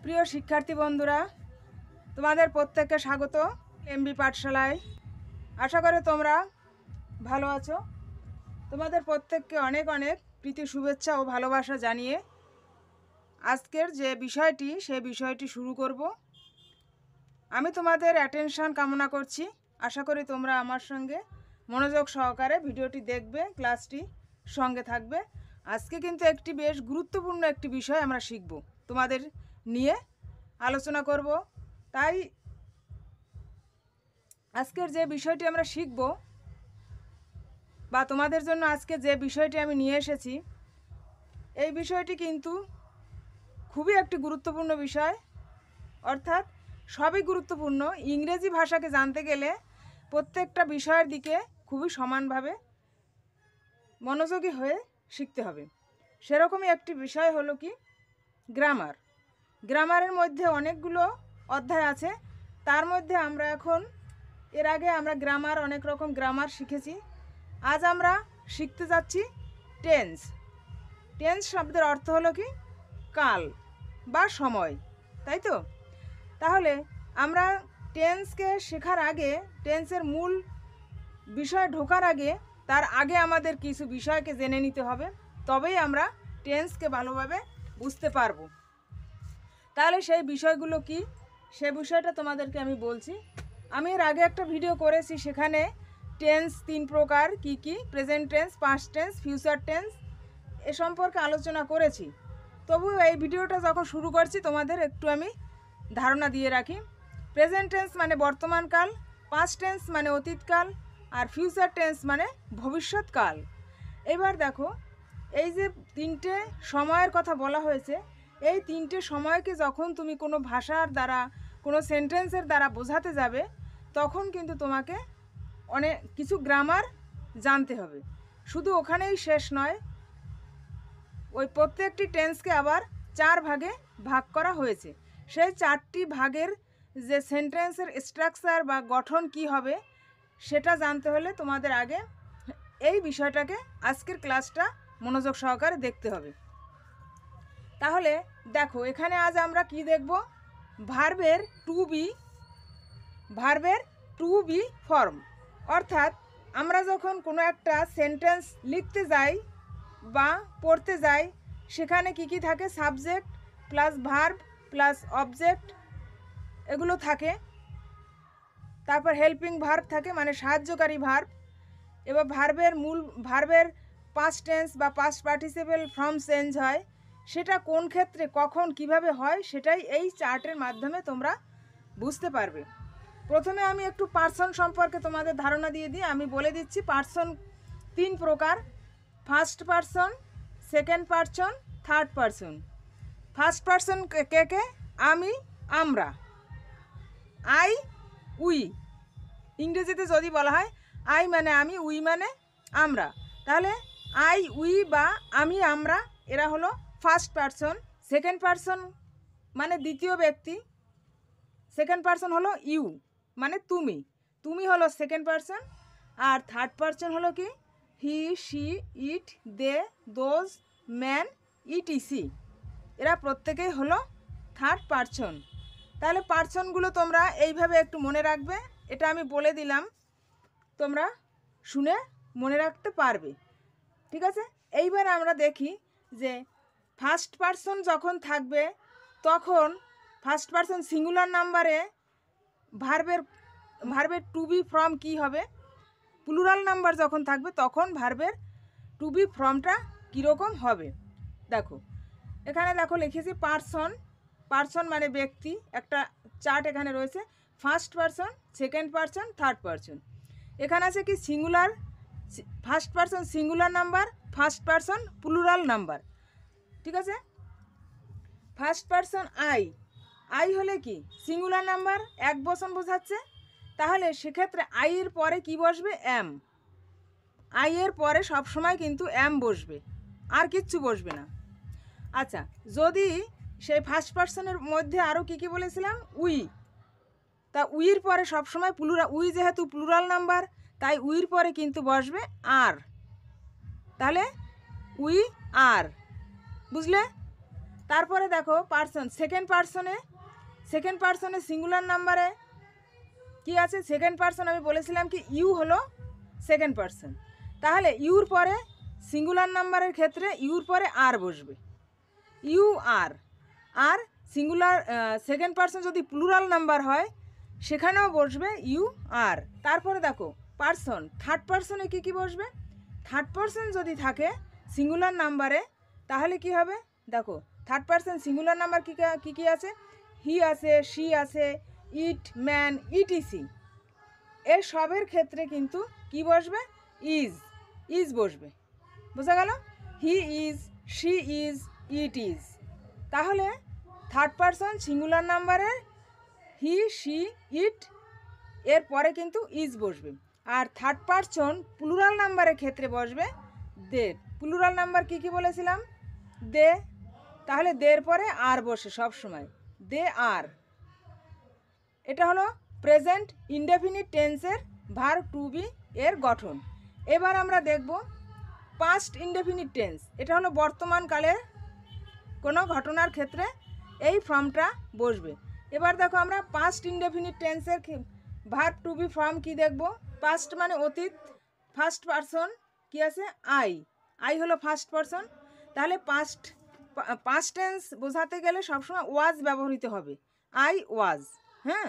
প্রিয় শিক্ষার্থী বন্ধুরা, তোমাদের প্রত্যেককে স্বাগত এমবি পাঠশালায়। আশা করি তোমরা ভালো আছো। তোমাদের প্রত্যেককে অনেক অনেক প্রীতি শুভেচ্ছা ও ভালোবাসা জানিয়ে আজকের যে বিষয়টি সেই বিষয়টি শুরু করব। আমি তোমাদের অ্যাটেনশন কামনা করছি। আশা করি তোমরা আমার সঙ্গে মনোযোগ সহকারে ভিডিওটি দেখবে, ক্লাসটি সঙ্গে থাকবে। আজকে কিন্তু একটি বেশ গুরুত্বপূর্ণ একটি বিষয় আমরা শিখব, তোমাদের নিয়ে আলোচনা করব। তাই আজকের যে বিষয়টি আমরা শিখব বা তোমাদের জন্য আজকে যে বিষয়টি আমি নিয়ে এসেছি, এই বিষয়টি কিন্তু খুবই একটি গুরুত্বপূর্ণ বিষয়। অর্থাৎ সবই গুরুত্বপূর্ণ। ইংরেজি ভাষাকে জানতে গেলে প্রত্যেকটা বিষয়ের দিকে খুবই সমানভাবে মনোযোগী হয়ে শিখতে হবে। সেরকমই একটি বিষয় হলো কি গ্রামার। গ্রামারের মধ্যে অনেকগুলো অধ্যায় আছে। তার মধ্যে আমরা এখন এর আগে আমরা গ্রামার অনেক রকম গ্রামার শিখেছি। আজ আমরা শিখতে যাচ্ছি টেন্স। টেন্স শব্দের অর্থ হলো কি কাল বা সময়, তাই তো? তাহলে আমরা টেন্সকে শেখার আগে, টেন্সের মূল বিষয় ঢোকার আগে, তার আগে আমাদের কিছু বিষয়কে জেনে নিতে হবে, তবেই আমরা টেন্সকে ভালোভাবে বুঝতে পারবো। তাহলে সেই বিষয়গুলো কি, সে বিষয়টা তোমাদেরকে আমি বলছি। আমি এর আগে একটা ভিডিও করেছি, সেখানে টেন্স 3 প্রকার কি কি, present tense, past tense, future tense এ সম্পর্কে আলোচনা করেছি। তবু এই ভিডিওটা যখন শুরু করছি তোমাদের একটু আমি ধারণা দিয়ে রাখি। প্রেজেন্ট টেন্স মানে বর্তমানকাল, পাস্ট টেন্স মানে অতীতকাল, আর ফিউচার টেন্স মানে ভবিষ্যৎকাল। এবার দেখো, এই যে 3টে সময়ের কথা বলা হয়েছে, এই 3টে সময়কে যখন তুমি কোনো ভাষার দ্বারা, কোনো সেন্টেন্সের দ্বারা বোঝাতে যাবে, তখন কিন্তু তোমাকে অনেক কিছু গ্রামার জানতে হবে। শুধু ওখানেই শেষ নয়, ওই প্রত্যেকটি টেন্সকে আবার 4 ভাগে ভাগ করা হয়েছে। সেই 4টি ভাগের যে সেন্টেন্সের স্ট্রাকচার বা গঠন কি হবে, সেটা জানতে হলে তোমাদের আগে এই বিষয়টাকে, আজকের ক্লাসটা মনোযোগ সহকারে দেখতে হবে। তাহলে দেখো, এখানে আজ আমরা কি দেখব? ভার্বের টু বি ফর্ম। অর্থাৎ আমরা যখন কোনো একটা সেন্টেন্স লিখতে যাই বা পড়তে যাই, সেখানে কি কি থাকে? Subject plus verb plus object এগুলো থাকে। তারপর হেল্পিং ভার্ব থাকে, মানে সাহায্যকারী ভার্ব। এবার ভার্বের পাস্ট টেন্স বা পাস্ট পার্টিসিপেল ফর্ম চেঞ্জ হয়। সেটা কোন ক্ষেত্রে, কখন, কিভাবে হয়, সেটাই এই চার্টের মাধ্যমে তোমরা বুঝতে পারবে। প্রথমে আমি একটু পার্সন সম্পর্কে তোমাদের ধারণা দিয়ে দিই। আমি বলে দিচ্ছি, পার্সন 3 প্রকার: first person, second person, third person. First person কে কে? আমি, আমরা, আই, উই। ইংরেজিতে যদি বলা হয় আই মানে আমি, উই মানে আমরা, তাহলে আই, উই বা আমি, আমরা, এরা হলো ফার্স্ট পার্সন। সেকেন্ড পার্সন মানে দ্বিতীয় ব্যক্তি। সেকেন্ড পার্সন হলো ইউ, মানে তুমি, তুমি হলো সেকেন্ড পার্সন। আর থার্ড পার্সন হলো কি he, she, it, they, those, man, etc. এরা প্রত্যেকেই হলো থার্ড পার্সন। তাহলে পার্সনগুলো তোমরা এইভাবে একটু মনে রাখবে। এটা আমি বলে দিলাম, তোমরা শুনে মনে রাখতে পারবে, ঠিক আছে? এইবার আমরা দেখি যে ফার্স্ট পার্সন যখন থাকবে, তখন ফার্স্ট পার্সন সিঙ্গুলার নাম্বারে ভার্বের টু বি ফর্ম কী হবে। প্লুরাল নাম্বার যখন থাকবে, তখন ভার্বের টু বি ফর্মটা কীরকম হবে। দেখো, এখানে দেখো লিখেছি পার্সন। পার্সন মানে ব্যক্তি, একটা চার্ট এখানে রয়েছে। First person, second person, third person. এখানে আছে কি singular, first person singular number, first person plural number, ঠিক আছে? ফার্স্ট পার্সন আই, আই হলে কি সিঙ্গুলার নাম্বার, এক বচন বোঝাচ্ছে। তাহলে সেক্ষেত্রে আই এর পরে কি বসবে? এম। আই এর পরে সবসময় কিন্তু এম বসবে, আর কিচ্ছু বসবে না। আচ্ছা, যদি সেই ফার্স্ট পার্সনের মধ্যে আরও কী কী বলেছিলাম? উই। তা উইর পরে সবসময় উই যেহেতু প্লুরাল নাম্বার, তাই উইর পরে কিন্তু বসবে আর। তাহলে উই আর, বুঝলে? তারপরে দেখো পার্সন, সেকেন্ড পার্সনে সিঙ্গুলার নাম্বারে কি আছে? সেকেন্ড পার্সন আমি বলেছিলাম কি ইউ হলো সেকেন্ড পার্সন, তাহলে ইউর পরে সিঙ্গুলার নাম্বারের ক্ষেত্রে ইউর পরে আর বসবে, ইউ আর। আর সিঙ্গুলার সেকেন্ড পার্সন যদি প্লুরাল নাম্বার হয় সেখানেও বসবে ইউ আর। তারপরে দেখো পার্সন, থার্ড পার্সনে কী বসবে? থার্ড পার্সন যদি থাকে সিঙ্গুলার নাম্বারে তাহলে কি হবে? দেখো থার্ড পার্সন সিঙ্গুলার নাম্বার কী আছে? হি আছে, শি আছে, ইট, ম্যান, ইটিসি। এর সবের ক্ষেত্রে কিন্তু কি বসবে? ইজ বসবে। বোঝা গেল? He is, she is, it is. তাহলে থার্ড পার্সন সিঙ্গুলার নাম্বারে হি, শি, ইট এর পরে কিন্তু ইজ বসবে। আর থার্ড পার্সন প্লুরাল নাম্বারের ক্ষেত্রে বসবে দে। প্লুরাল নাম্বার কী বলেছিলাম? দে। তাহলে দের পরে আর বসে সব সময়, দে আর। এটা হলো প্রেজেন্ট ইনডেফিনিট টেন্সের ভার্ব টু বি এর গঠন। এবার আমরা দেখব পাস্ট ইনডেফিনিট টেন্স। এটা হলো বর্তমানকালের কোনো ঘটনার ক্ষেত্রে এই ফর্মটা বসবে। এবার দেখো আমরা পাস্ট ইনডেফিনিট টেন্সের ভার্ব টু বি ফর্ম কি দেখব? পাস্ট মানে অতীত, ফার্স্ট পারসন কি আছে? আই হলো ফার্স্ট পারসন। তাহলে পাস্ট টেন্স বোঝাতে গেলে সবসময় ওয়াজ ব্যবহৃত হবে, আই ওয়াজ। হ্যাঁ,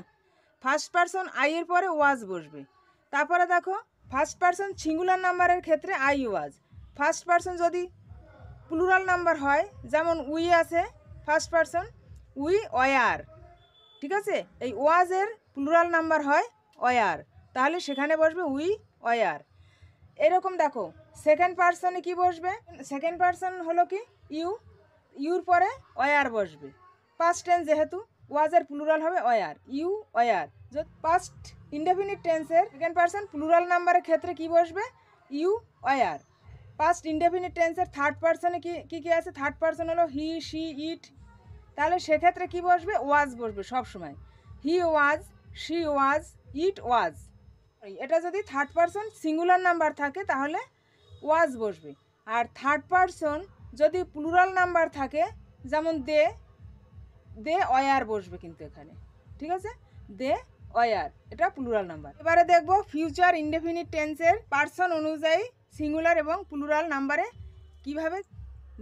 ফার্স্ট পারসন আই এর পরে ওয়াজ বসবে। তারপরে দেখো ফার্স্ট পারসন সিঙ্গুলার নাম্বারের ক্ষেত্রে আই ওয়াজ। ফার্স্ট পারসন যদি প্লুরাল নাম্বার হয়, যেমন উই আছে ফার্স্ট পারসন, উই ওয়ার। ঠিক আছে, এই ওয়াজের প্লুরাল নাম্বার হয় ওয়ার, তাহলে সেখানে বসবে উই ওয়ার। এরকম দেখো সেকেন্ড পারসনে কি বসবে? সেকেন্ড পারসন হলো কি ইউর পরে ওয়ার বসবে। পাস্ট টেন্স যেহেতু, ওয়াজের প্লুরাল হবে were, you were. Past indefinite টেন্সের সেকেন্ড পারসন প্লুরাল নাম্বারের ক্ষেত্রে কি বসবে? You were. পাস্ট ইনডেফিনিট টেন্সের থার্ড পারসনে কি আছে? থার্ড পারসন হলো হি, শি, ইট। তাহলে সেক্ষেত্রে কি বসবে? ওয়াজ বসবে সব সময়, হি ওয়াজ, শি ওয়াজ, ইট ওয়াজ। এটা যদি থার্ড পারসন সিঙ্গুলার নাম্বার থাকে তাহলে ওয়াজ বসবে। আর থার্ড পারসন যদি প্লুরাল নাম্বার থাকে, যেমন দে ওয়ার বসবে কিন্তু এখানে। ঠিক আছে, দে ওয়ার, এটা প্লুরাল নাম্বার। এবারে দেখব ফিউচার ইনডেফিনিট টেন্সের পারসন অনুযায়ী সিঙ্গুলার এবং প্লুরাল নাম্বারে কিভাবে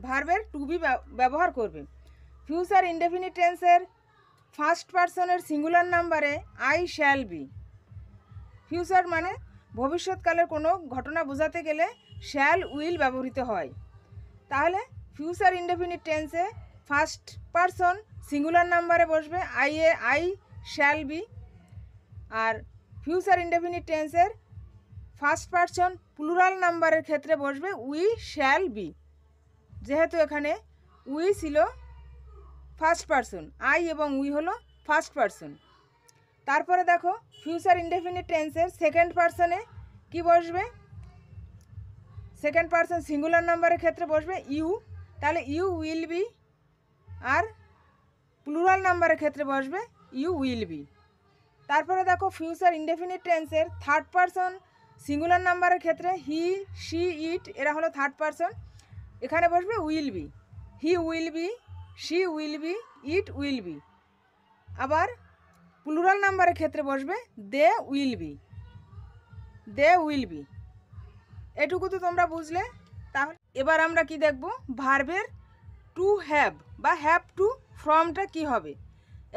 ভার্বের টু বি ব্যবহার করবে। ফিউচার ইনডেফিনিট টেন্সের ফার্স্ট পারসনের সিঙ্গুলার নাম্বারে আই শ্যাল বি। ফিউচার মানে ভবিষ্যৎকালের কোনো ঘটনা বোঝাতে গেলে শ্যাল, উইল ব্যবহৃত হয়। তাহলে ফিউচার ইনডেফিনিট টেন্সে ফার্স্ট পারসন সিঙ্গুলার নাম্বারে বসবে আই শ্যাল বি। আর ফিউচার ইনডেফিনিট টেন্সের ফার্স্ট পারসন প্লুরাল নাম্বারের ক্ষেত্রে বসবে উই শ্যাল বি, যেহেতু এখানে উই ছিল ফার্স্ট পারসন, আই এবং উই হলো ফার্স্ট পারসন। তারপরে দেখো ফিউচার ইনডেফিনিট টেন্সের সেকেন্ড পারসনে কি বসবে? সেকেন্ড পারসন সিঙ্গুলার নাম্বারের ক্ষেত্রে বসবে ইউ, তাহলে ইউ উইল বি। আর প্লুরাল নাম্বারের ক্ষেত্রে বসবে ইউ উইল বি। তারপরে দেখো ফিউচার ইনডেফিনিট টেন্সের থার্ড পারসন সিঙ্গুলার নাম্বারের ক্ষেত্রে হি, শি, ইট এরা হলো থার্ড পারসন, এখানে বসবে will be, he will be, she will be, it will be. আবার প্লুরাল নাম্বারের ক্ষেত্রে বসবে দে উইল বি। এটুকু তো তোমরা বুঝলে। তাহলে এবার আমরা কি দেখব? ভার্বের টু হ্যাভ বা হ্যাভ টু ফর্মটা কি হবে।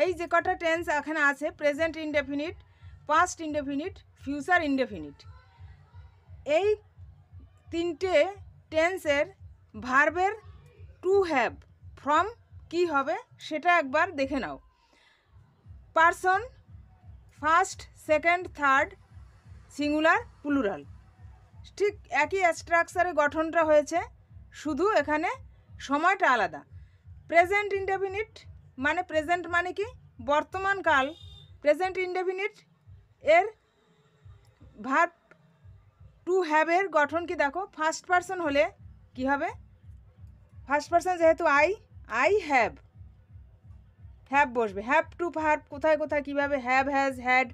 এই যে কটা টেন্স এখানে আছে, present indefinite, past indefinite, future indefinite, এই তিনটে টেন্সের ভার্বের টু হ্যাভ ফর্ম কি হবে সেটা একবার দেখে নাও। Person first, second, third, singular, plural, ঠিক একই স্ট্রাকচারে গঠনটা হয়েছে, শুধু এখানে সময়টা আলাদা। প্রেজেন্ট ইনডেফিনিট মানে প্রেজেন্ট মানে কি? বর্তমানকাল। প্রেজেন্ট ইনডেফিনিট এর ভার্ব টু হ্যাভের গঠন কি দেখো, ফার্স্ট পারসন হলে কি হবে? ফার্স্ট পারসন যেহেতু আই হ্যাভ বসবে। হ্যাভ টু ভার্ব কোথায় কোথায় কীভাবে হ্যাভ, হ্যাজ, হ্যাড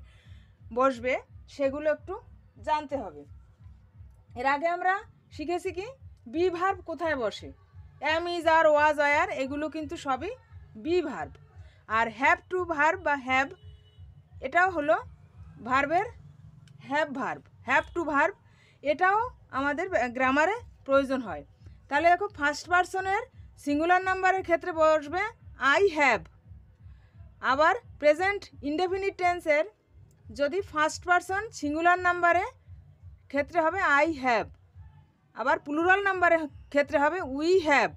বসবে সেগুলো একটু জানতে হবে। এর আগে আমরা শিখেছি কি বি ভার্ব কোথায় বসে। Am is are was were এগুলো কিন্তু সবই বি ভার্ব। আর হ্যাভ টু ভার্ব বা হ্যাভ এটাও হলো ভার্বের হ্যাভ টু ভার্ব, এটাও আমাদের গ্রামারে প্রয়োজন হয়। তাহলে দেখো ফার্স্ট পারসনের সিঙ্গুলার নাম্বারের ক্ষেত্রে বসবে আই হ্যাভ। আবার প্রেজেন্ট ইনডেফিনিট টেন্সের যদি ফার্স্ট পারসন সিঙ্গুলার নাম্বারে ক্ষেত্রে হবে আই হ্যাভ, আবার প্লুরাল নাম্বারের ক্ষেত্রে হবে উই হ্যাভ।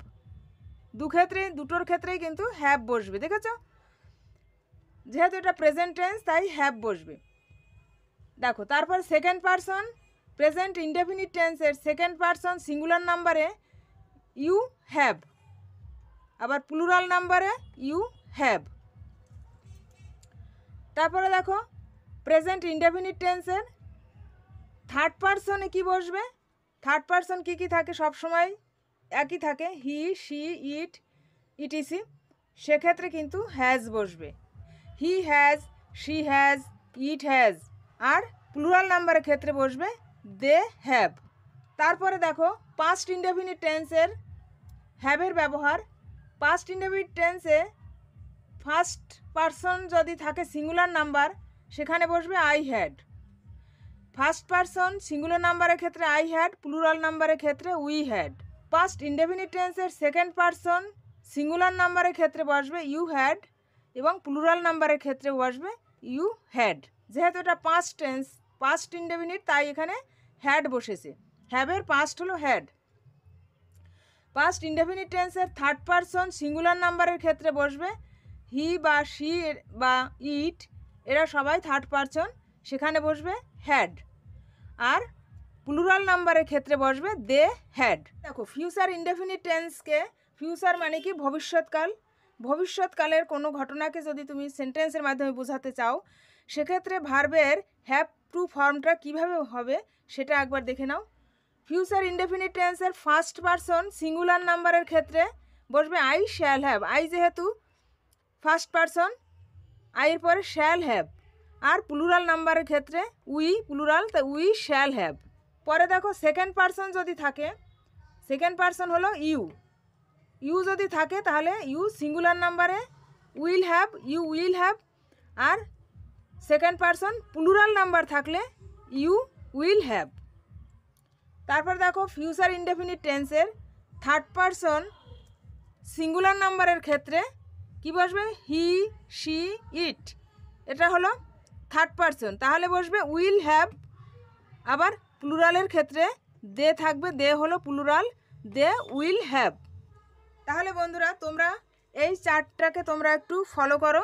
দুটোর ক্ষেত্রেই কিন্তু হ্যাভ বসবে, দেখেছো? যেহেতু এটা প্রেজেন্ট টেন্স তাই হ্যাভ বসবে। দেখো তারপর সেকেন্ড পারসন প্রেজেন্ট ইনডেফিনিট টেন্সের সেকেন্ড পারসন সিঙ্গুলার নাম্বারে ইউ হ্যাভ, আবার প্লুরাল নাম্বারে ইউ হ্যাভ। তারপরে দেখো প্রেজেন্ট ইনডেফিনিট টেন্সের থার্ড পারসনে কি বসবে? থার্ড পারসন কি থাকে? সবসময় একই থাকে, হি, শি, ইট, ইটিসি। সেক্ষেত্রে কিন্তু হ্যাজ বসবে, he has, she has, it has. আর প্লুরাল নাম্বারের ক্ষেত্রে বসবে দে হ্যাভ। তারপরে দেখো পাস্ট ইনডেফিনিট টেন্সের হ্যাভের ব্যবহার। পাস্ট ইনডেফিনিট টেন্সে ফার্স্ট পারসন যদি থাকে সিঙ্গুলার নাম্বার সেখানে বসবে I had. First person singular নাম্বারের ক্ষেত্রে আই হ্যাড, প্লুরাল নাম্বারের ক্ষেত্রে উই হ্যাড। পাস্ট ইনডেফিনিট টেন্সের সেকেন্ড পারসন সিঙ্গুলার নাম্বারের ক্ষেত্রে বসবে ইউ হ্যাড এবং প্লুরাল নাম্বারের ক্ষেত্রে বসবে ইউ হ্যাড। যেহেতু এটা পাস্ট টেন্স, পাস্ট ইনডেফিনিট, তাই এখানে হ্যাড বসেছে। হ্যাভের পাস্ট হলো হ্যাড। পাস্ট ইনডেফিনিট টেন্সের থার্ড পারসন সিঙ্গুলার নাম্বারের ক্ষেত্রে বসবে হি বা শি বা ইট, এরা সবাই থার্ড পারসন, সেখানে বসবে হ্যাড। আর প্লুরাল নাম্বারের ক্ষেত্রে বসবে দে হ্যাড। দেখো ফিউচার ইনডেফিনিট টেন্সকে, ফিউচার মানে কি ভবিষ্যৎকাল, ভবিষ্যৎকালের কোনো ঘটনাকে যদি তুমি সেন্টেন্সের মাধ্যমে বোঝাতে চাও সেক্ষেত্রে ভার্বের হ্যাভ টু ফর্মটা কিভাবে হবে সেটা একবার দেখে নাও। ফিউচার ইনডেফিনিট টেন্সের ফার্স্ট পারসন সিঙ্গুলার নাম্বারের ক্ষেত্রে বসবে আই শ্যাল হ্যাভ। আই যেহেতু ফার্স্ট পারসন, আইয়ের পরে শ্যাল হ্যাভ। আর প্লুরাল নাম্বারের ক্ষেত্রে উই, প্লুরাল, তা উই শ্যাল হ্যাভ। পরে দেখো সেকেন্ড পারসন যদি থাকে, সেকেন্ড পারসন হলো ইউ। ইউ যদি থাকে তাহলে ইউ সিঙ্গুলার নাম্বারে will have, you will have. আর সেকেন্ড পারসন প্লুরাল নাম্বার থাকলে ইউ উইল হ্যাভ। তারপর দেখো ফিউচার ইনডেফিনিট টেন্সের থার্ড পারসন সিঙ্গুলার নাম্বারের ক্ষেত্রে কি বসবে? হি, শি, ইট, এটা হলো থার্ড পারসন, তাহলে বসবে উইল হ্যাভ। আবার প্লুরালের ক্ষেত্রে দে থাকবে, দে হলো প্লুরাল, দে উইল হ্যাভ। তাহলে বন্ধুরা তোমরা এই চার্টটাকে তোমরা একটু ফলো করো,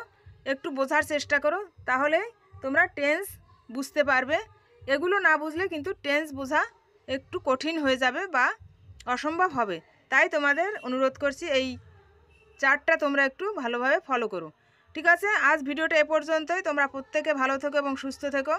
একটু বোঝার চেষ্টা করো, তাহলে তোমরা টেন্স বুঝতে পারবে। এগুলো না বুঝলে কিন্তু টেন্স বোঝা একটু কঠিন হয়ে যাবে বা অসম্ভব হবে। তাই তোমাদের অনুরোধ করছি এই চার্টটা তোমরা একটু ভালোভাবে ফলো করো। ঠিক আছে, আজ ভিডিওটা এ পর্যন্তই। তোমরা প্রত্যেকে ভালো থেকো এবং সুস্থ থেকো।